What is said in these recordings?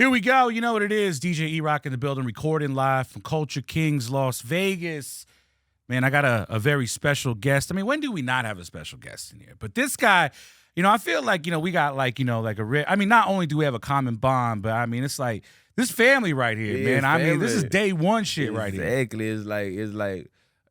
Here we go. You know what it is. DJ E-Rock in the building, recording live from Culture Kings, Las Vegas. Man, I got a very special guest. I mean, when do we not have a special guest in here? But this guy, I feel like, we got not only do we have a common bond, but I mean, it's like this family right here, man. I mean, this is day one shit right here. Exactly.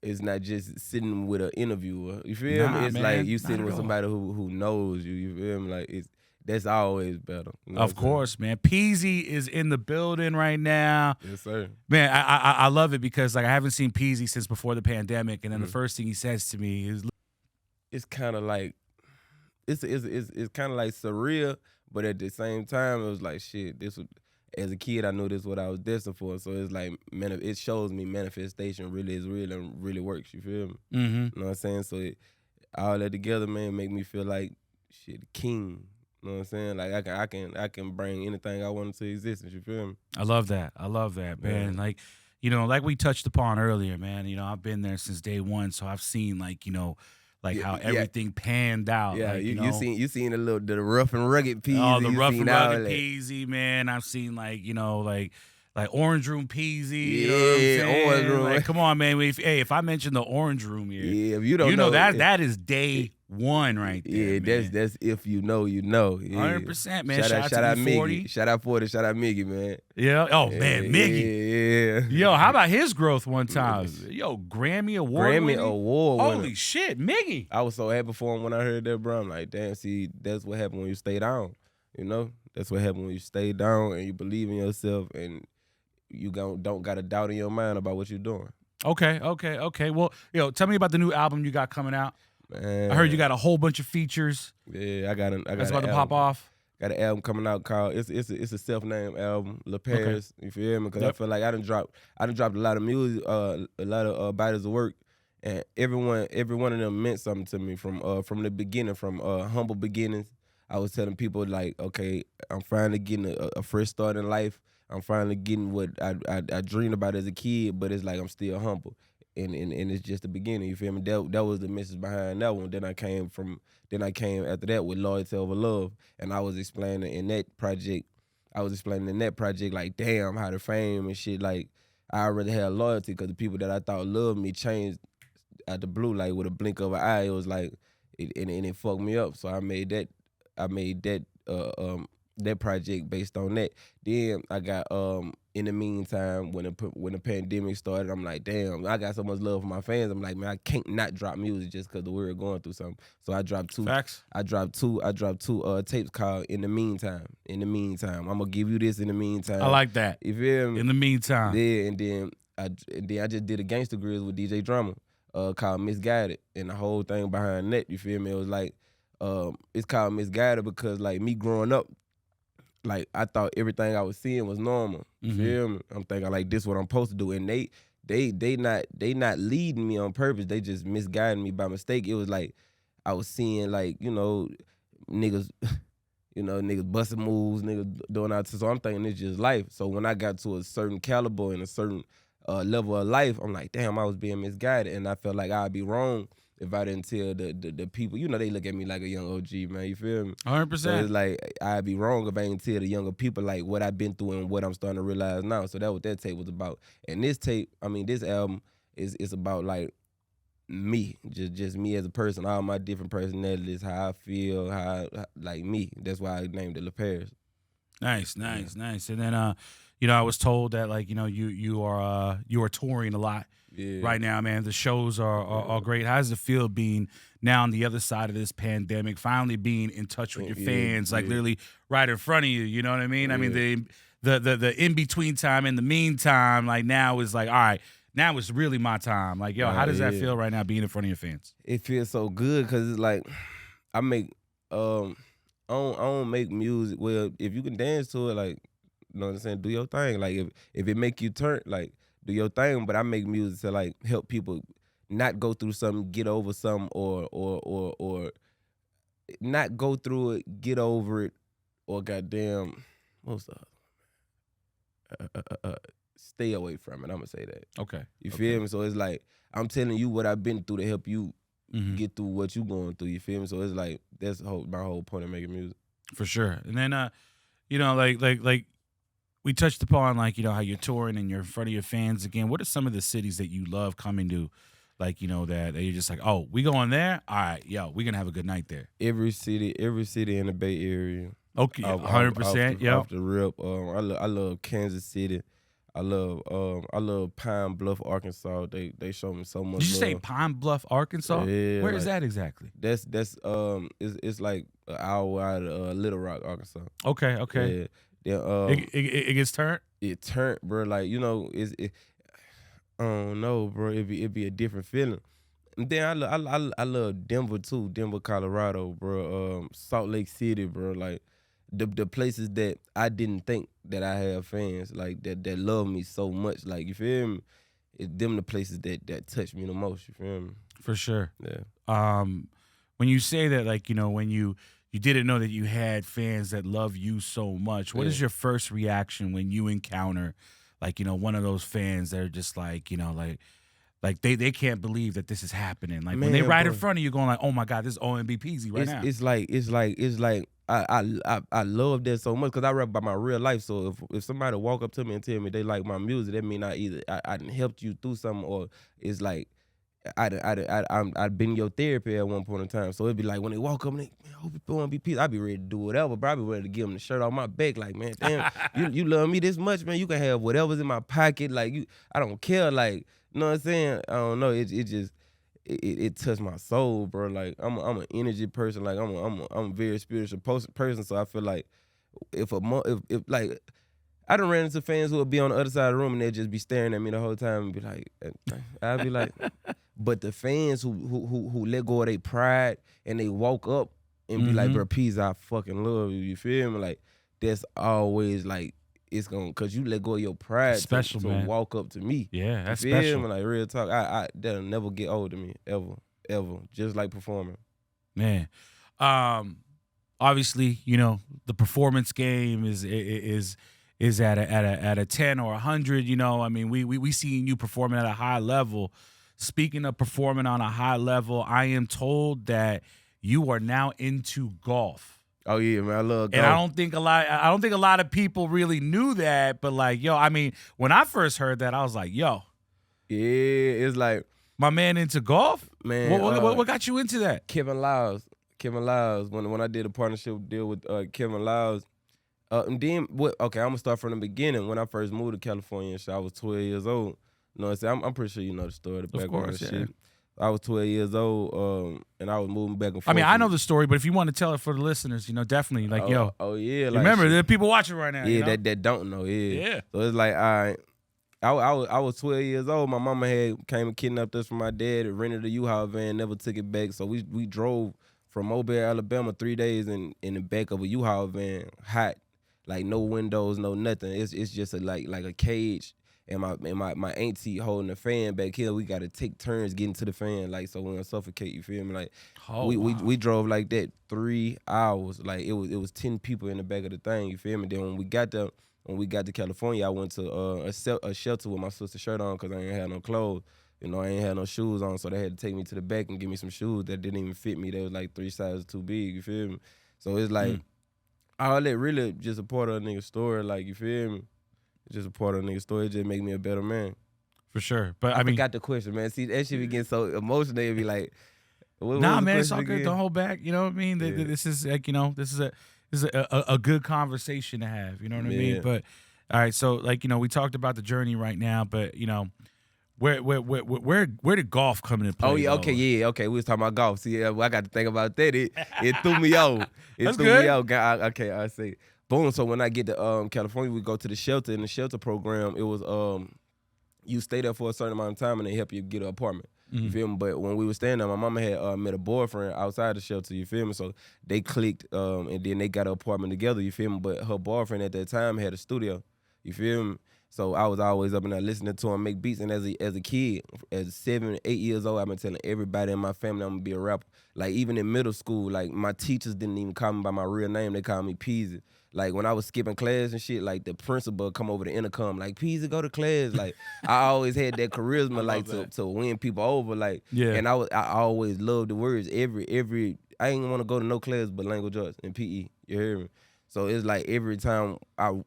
It's not just sitting with an interviewer. You feel me? It's like you sitting with somebody who knows you. You feel me? Like that's always better. You know of course, man. Peezy is in the building right now. Yes, sir. Man, I love it because I haven't seen Peezy since before the pandemic, and then the first thing he says to me is, "It's kind of like it's kind of like surreal, but at the same time, it was like shit. This was, as a kid, I knew this is what I was destined for. So it's like it shows me manifestation really is real and really works. You feel me? Mm-hmm. You know what I'm saying? So all that together, man, make me feel like shit, king." You know what I'm saying? Like I can bring anything I want into existence. You feel me? I love that, man. Yeah. Like we touched upon earlier, man. I've been there since day one, so I've seen how everything panned out. Yeah, you seen the rough and rugged Peezy. Oh, the rough and rugged Peezy, man. I've seen like Orange Room Peezy. You know what I'm saying? Orange Room. Like, come on, man. If I mention the Orange Room here, if you don't know that is day one right there. Yeah, man. that's if you know, you know. 100%, man. Shout out Miggy. Shout out 40. Shout out Miggy, man. Yeah. Oh man, Miggy. Yeah. Yo, how about his growth one time? Yo, Grammy Award. Holy shit, Miggy. I was so happy for him when I heard that, bro. I'm like, damn. See, that's what happened when you stay down. That's what happened when you stay down and you believe in yourself and you don't got a doubt in your mind about what you're doing. Okay. Well, tell me about the new album you got coming out. Man. I heard you got a whole bunch of features. Yeah, I got that's about to pop off. Got an album coming out called it's a self-named album, La Paris. Okay. You feel me? Because I feel like I done dropped a lot of music, a lot of bodies of work, and every one of them meant something to me from the beginning, from humble beginnings. I was telling people like, okay, I'm finally getting a fresh start in life. I'm finally getting what I dreamed about as a kid, but it's like I'm still humble. And it's just the beginning, you feel me? That was the message behind that one. Then I came after that with Loyalty Over Love, and I was explaining in that project, like, damn, how the fame and shit, like, I already had loyalty because the people that I thought loved me changed out the blue, like with a blink of an eye. It was like, it fucked me up. So I made that project based on that. Then I got in the meantime when the pandemic started, I'm like, damn, I got so much love for my fans. I'm like, man, I can't not drop music just because we were going through something. So I dropped two. Facts. I dropped two tapes called In the Meantime. In the Meantime, I'm gonna give you this in the meantime. I like that. You feel me? In the meantime. Yeah, and then I just did a Gangsta Grills with DJ Drummer called Misguided, and the whole thing behind that, you feel me? It was like it's called Misguided because like me growing up, like I thought everything I was seeing was normal. You feel me? I'm thinking like this is what I'm supposed to do, and they not leading me on purpose. They just misguiding me by mistake. It was like I was seeing like niggas, niggas busting moves, niggas doing out. So I'm thinking it's just life. So when I got to a certain caliber and a certain level of life, I'm like, damn, I was being misguided, and I felt like I'd be wrong if I didn't tell the people, they look at me like a young OG, man, you feel me? 100%. So it's like, I'd be wrong if I didn't tell the younger people, like, what I've been through and what I'm starting to realize now. So that's what that tape was about. And this album is about, like, me, just me as a person, all my different personalities, how I feel, like me. That's why I named it La Paris. Nice. And then, I was told that, like, you are touring a lot. Yeah. Right now, man, the shows are great. How does it feel being now on the other side of this pandemic, finally being in touch with your fans, like literally right in front of you? You know what I mean? Yeah. I mean, the in between time and the meantime, like now is like, all right, now it's really my time. Like, yo, how does that feel right now being in front of your fans? It feels so good because it's like I make I don't make music. Well, if you can dance to it, like, you know what I'm saying, do your thing. Like if it make you turn, like, do your thing, but I make music to like help people not go through something, get over something, or not go through it, get over it, or goddamn, what's the stay away from it. I'm gonna say that. Okay. You feel me? So it's like I'm telling you what I've been through to help you get through what you going through. You feel me? So it's like that's my whole point of making music. For sure. And then like we touched upon like how you're touring and you're in front of your fans again. What are some of the cities that you love coming to, like that you're just like, oh, we going there? All right, yo, we're gonna have a good night there. Every city in the Bay Area. Okay, 100%. Yeah, Off the rip. I love Kansas City. I love Pine Bluff, Arkansas. They show me so much. Did you say love. Pine Bluff, Arkansas? Yeah, Where is that exactly? That's it's like an hour out of Little Rock, Arkansas. Okay. Yeah. It gets turned. It turned, bro. Like I don't know, bro. It'd be a different feeling. And then I love Denver too, Denver, Colorado, bro. Salt Lake City, bro. Like the places that I didn't think that I have fans like that love me so much. Like, you feel me? It's them the places that touch me the most. You feel me? For sure. Yeah. When you say that, like when you didn't know that you had fans that love you so much, what is your first reaction when you encounter like one of those fans that are just like like they can't believe that this is happening. Like, when they right in front of you going like, oh my God, this is OMB Peezy right now. It's like I love that so much because I rap about my real life. So if somebody walk up to me and tell me they like my music, that mean I done helped you through something, or it's like I'd been your therapy at one point in time. So it'd be like when they walk up and they, man, hope you want to be peace. I'd be ready to do whatever, bro. I'd be ready to give them the shirt off my back. Like, man, damn, you love me this much, man. You can have whatever's in my pocket. Like, I don't care. Like, you know what I'm saying? I don't know. It touched my soul, bro. Like, I'm an energy person. Like, I'm a very spiritual person. So I feel like if like, I done ran into fans who would be on the other side of the room and they'd just be staring at me the whole time and be like, I'd be like, but the fans who let go of their pride and they walk up and be like, bro, Peezy, I fucking love you. You feel me? Like, that's always like, it's gonna, cause you let go of your pride special, to walk up to me. Yeah, that's you feel special. Me? Like, real talk, that'll never get old to me, ever. Just like performing. Man, obviously, the performance game is at a 10 or 100. I mean, we seen you performing at a high level. Speaking of performing on a high level, I am told that you are now into golf. Oh yeah, man, I love golf. And I don't think a lot of people really knew that, but like, yo, I mean, when I first heard that, I was like, yo. Yeah, it's like, my man into golf? Man, what got you into that? Kevin Lyles, when I did a partnership deal with Kevin Lyles. And then I'm gonna start from the beginning. When I first moved to California, I was 12 years old. You know what I'm saying? I'm pretty sure you know the story, the background and shit. I was 12 years old, and I was moving back and forth. I mean, I know the story, but if you want to tell it for the listeners, definitely, like, yo. Oh yeah. Like, remember, there are people watching right now. Yeah, that don't know. Yeah. So it's like, all right. I was 12 years old. My mama came and kidnapped us from my dad and rented a U-Haul van, never took it back. So we drove from Mobile, Alabama, 3 days in the back of a U-Haul van, hot, like no windows, no nothing. It's just like a cage. And my auntie holding the fan back here. We got to take turns getting to the fan, like, so we don't suffocate. You feel me? Like, we drove like that 3 hours. Like, it was 10 people in the back of the thing. You feel me? Then when we got to California, I went to a shelter with my sister's shirt on because I ain't had no clothes. I ain't had no shoes on, so they had to take me to the back and give me some shoes that didn't even fit me. They was like 3 sizes too big. You feel me? So it's like all that really just a part of a nigga's story. Like, you feel me? Just a part of a nigga's story. It just make me a better man. For sure. But I mean, forgot the question, man. See, that shit be getting so emotional. It'd be like, what man, was it's all good. Don't hold back. You know what I mean? Yeah. This is like, this is a good conversation to have. You know what I mean? But all right, so like, we talked about the journey right now, but where did golf come into play? Oh yeah, okay, yeah, okay. We was talking about golf. See, I got to think about that. It threw me off. That's good. Me off. Okay, I say. Boom. So when I get to California, we go to the shelter. In the shelter program, it was you stay there for a certain amount of time and they help you get an apartment. You feel me? But when we were staying there, my mama had met a boyfriend outside the shelter. You feel me? So they clicked, and then they got an apartment together. You feel me? But her boyfriend at that time had a studio. You feel me? So I was always up in there listening to him make beats. And as a kid, as 7, 8 years old, I've been telling everybody in my family I'm gonna be a rapper. Like, even in middle school, like, my teachers didn't even call me by my real name. They called me Peezy. Like, when I was skipping class and shit, like, the principal would come over the intercom, like, Peezy, go to class. Like, I always had that charisma, like, to win people over. Like, and I always loved the words. I ain't want to go to no class but language arts and PE. You hear me? So it's like every time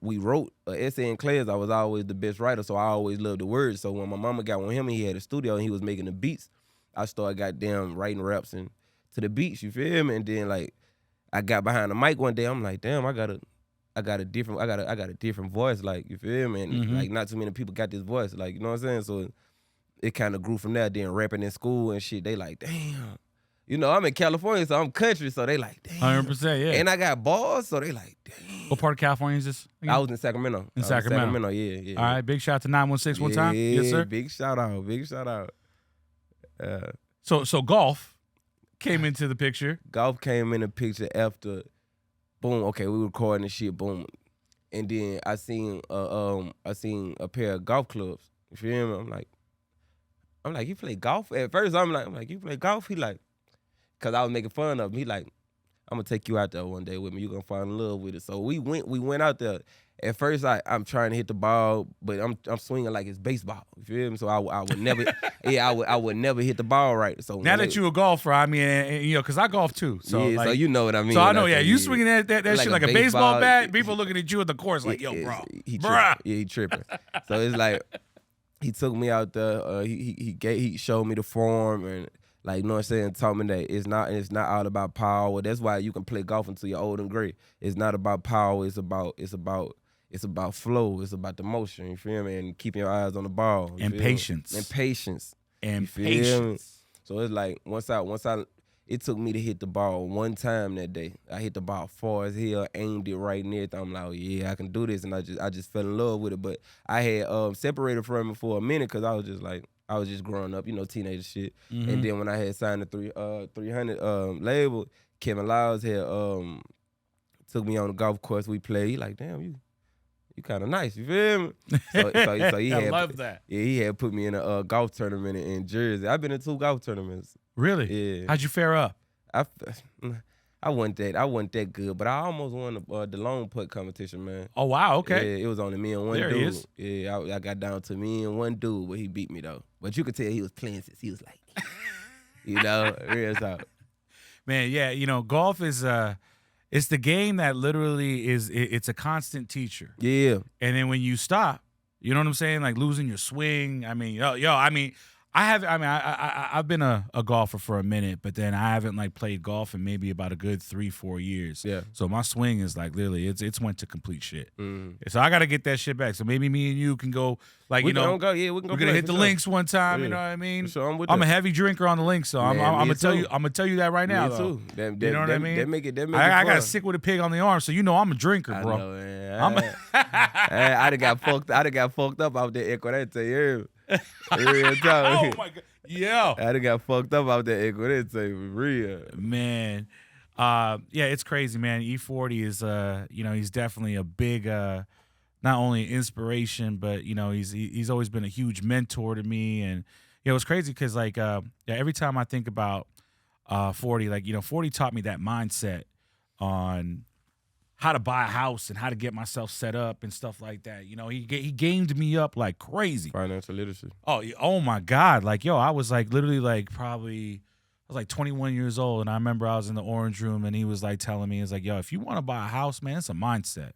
we wrote an essay in class, I was always the best writer. So I always loved the words. So when my mama got with him and he had a studio and he was making the beats, I started goddamn writing raps and to the beats, you feel me? And then like I got behind the mic one day, I'm like, damn, I got a different voice, like, you feel me? And like not too many people got this voice, like, you know what I'm saying? So it kind of grew from there. Then rapping in school and shit, they like, damn. You know, I'm in California, so I'm country, so they like, damn. 100%, yeah. And I got bars, so they like, damn. What part of California is this again? I was in Sacramento. Sacramento, yeah. All right, big shout out to 916 one time. Yes, sir. Big shout out. So golf came into the picture. Golf came in the picture after, boom, okay, we recording this shit, boom. And then I seen a pair of golf clubs. You feel me? I'm like, you play golf? At first, I'm like, you play golf? He like, cause I was making fun of him. He like, I'm gonna take you out there one day with me. You gonna fall in love with it. So we went out there. At first, I'm trying to hit the ball, but I'm swinging like it's baseball. You feel me? So I would never, I would never hit the ball right. So now that you a golfer, I mean, you know, cause I golf too. So yeah, like, so you know what I mean. So I know, yeah, you swinging that shit like a baseball bat. People looking at you at the course like, yo, bro, bruh. Yeah, he tripping. So it's like he took me out there. He showed me the form and. Like, you know what I'm saying, taught me that it's not all about power. That's why you can play golf until you're old and gray. It's not about power, it's about flow, it's about the motion, you feel me? And keeping your eyes on the ball. And patience. And patience. And patience. So it's like it took me to hit the ball one time that day. I hit the ball far as hell, aimed it right near it. I'm like, oh, yeah, I can do this. And I just fell in love with it. But I had separated from it for a minute because I was just growing up, you know, teenager shit. And then when I had signed the 300 label, Kevin Lyles had took me on the golf course. We played. He like, damn, you kind of nice. You feel me? So he had, I love that. Yeah, he had put me in a golf tournament in Jersey. I've been in 2 golf tournaments. Really? Yeah. How'd you fare up? I wasn't that good, but I almost won the long putt competition, man. Oh wow, okay. Yeah, it was only me and one dude. There he is. Yeah, I got down to me and one dude, but he beat me though. But you could tell he was playing since he was like, you know, real talk. Man, yeah, you know, golf is it's the game that literally it's a constant teacher. Yeah. And then when you stop, you know what I'm saying? Like losing your swing. I mean, I've been a golfer for a minute, but then I haven't like played golf in maybe about a good 3-4 years. Yeah. So my swing is like literally it's went to complete shit. So I got to get that shit back. So maybe me and you can go like we can go. we're gonna hit the links one time. Yeah. You know what I mean? Sure, I'm a heavy drinker on the links, so I'm gonna tell you that right now. Me too. You know what I mean? That make it I got sick with a pig on the arm, so you know I'm a drinker, bro. I know, man. I done got fucked up out there, Echo. That tell you. Real talk. Oh my god, yeah. I done got fucked up out there, Echo. That tell you real. Man, yeah, it's crazy, man. E40 is, he's definitely a big, not only inspiration, but he's always been a huge mentor to me, and it's crazy because like, every time I think about 40, like 40 taught me that mindset on how to buy a house and how to get myself set up and stuff like that. He gamed me up like crazy. Financial literacy. Oh my God. Like, I was like literally like I was like 21 years old, and I remember I was in the orange room and he was like telling me, if you want to buy a house, man, it's a mindset.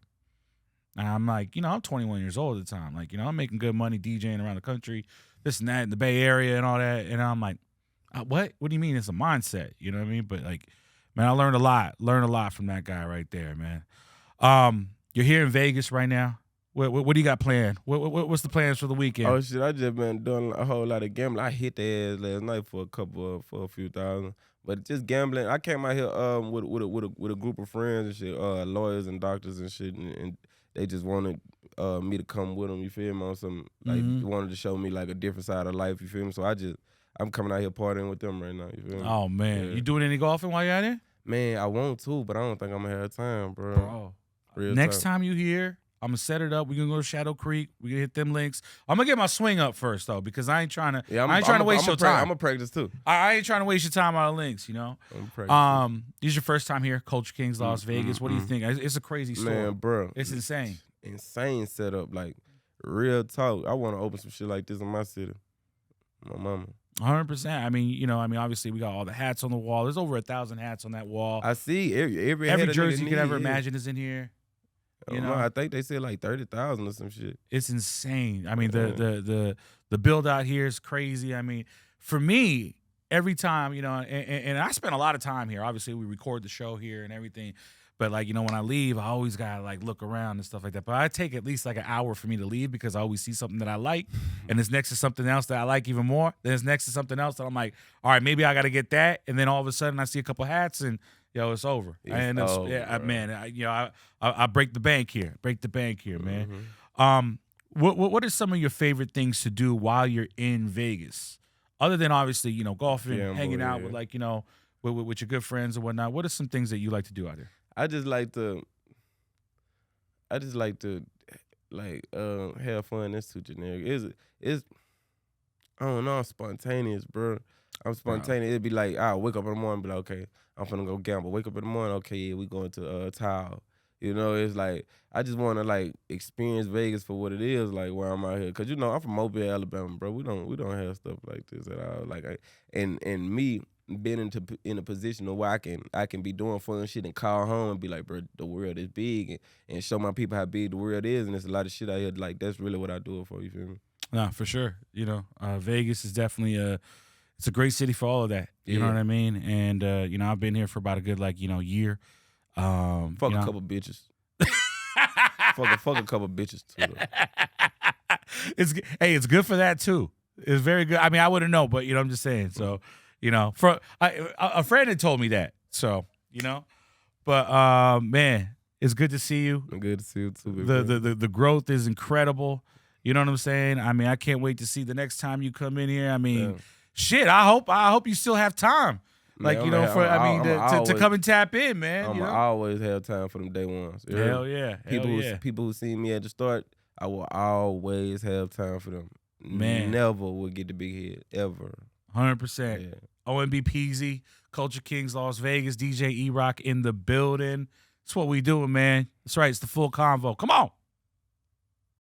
And I'm like, I'm 21 years old at the time. Like, I'm making good money DJing around the country, this and that, in the Bay Area and all that. And I'm like, what? What do you mean it's a mindset? You know what I mean? But like, man, I learned a lot from that guy right there, man. You're here in Vegas right now. What do you got planned? What's the plans for the weekend? Oh shit, I just been doing a whole lot of gambling. I hit the ass last night for a few thousand, but just gambling. I came out here with a group of friends and shit, lawyers and doctors and shit, and they just wanted me to come with them. You feel me? On some like wanted to show me like a different side of life. You feel me? So I'm coming out here partying with them right now. You feel me? Oh man, you doing any golfing while you're out here? Man, I want to, but I don't think I'm gonna have time, bro. Next time you here, I'm gonna set it up. We're gonna go to Shadow Creek. We're gonna hit them links. I'm gonna get my swing up first though, because I ain't trying to. Yeah, I ain't trying to waste your time. I'm gonna practice too. I ain't trying to waste your time out of links. I'm this is your first time here, Culture Kings, Las Vegas. What do you think? It's a crazy story, man, bro. It's insane. Insane setup, like real talk. I want to open some shit like this in my city. My mama. 100%. I mean, obviously we got all the hats on the wall. There's over 1,000 hats on that wall. I see every jersey you could ever imagine is in here. You know, I think they said like 30,000 or some shit. it's insane. I mean, the build out here is crazy. I mean, for me, every time, you know, and I spend a lot of time here. Obviously, we record the show here and everything. But like, you know, when I leave, I always gotta like look around and stuff like that. But I take at least like an hour for me to leave because I always see something that I like, and it's next to something else that I like even more. Then it's next to something else that I'm like, all right, maybe I gotta get that. And then all of a sudden, I see a couple hats, and yo, it's over. And it's, over, yeah, bro. man, you know, I break the bank here, man. Mm-hmm. What are some of your favorite things to do while you're in Vegas, other than obviously, you know, golfing, Yeah, hanging boy, out yeah. with like, you know, with your good friends and whatnot? What are some things that you like to do out there? I just like to have fun. That's too generic. It's I don't know. I'm spontaneous, bro. I'm spontaneous. It'd be like I'll wake up in the morning, and be like, okay, I'm finna go gamble. Wake up in the morning, okay, yeah, we going to Tile. You know, it's like I just want to like experience Vegas for what it is, like where I'm out here. Cause you know I'm from Mobile, Alabama, bro. We don't have stuff like this at all. Like and me being in a position of where I can be doing fun shit and call home and be like, bro, the world is big, and show my people how big the world is, and there's a lot of shit out here. Like that's really what I do it for. You feel me? No, for sure. You know, Vegas is definitely it's a great city for all of that. You know Yeah. what I mean? And you know, I've been here for about a good like, you know, year. Fuck you a know. couple bitches. fuck a couple bitches too. Though. It's good for that too. It's very good. I mean, I wouldn't know, but you know, I'm just saying. So, you know, a friend had told me that. So, you know, but man, it's good to see you. Good to see you too. Big brother. The growth is incredible. You know what I'm saying? I mean, I can't wait to see the next time you come in here. I mean, Yeah. shit. I hope you still have time. Like, Man, you know, to come and tap in, man. I'm You know? always have time for them day ones. You heard Hell me? yeah. People who see me at the start, I will always have time for them. Man. Never will get the big head ever. 100%. Yeah. OMB Peezy, Culture Kings, Las Vegas, DJ E-Rock in the building. That's what we doing, man. That's right. It's the full convo. Come on.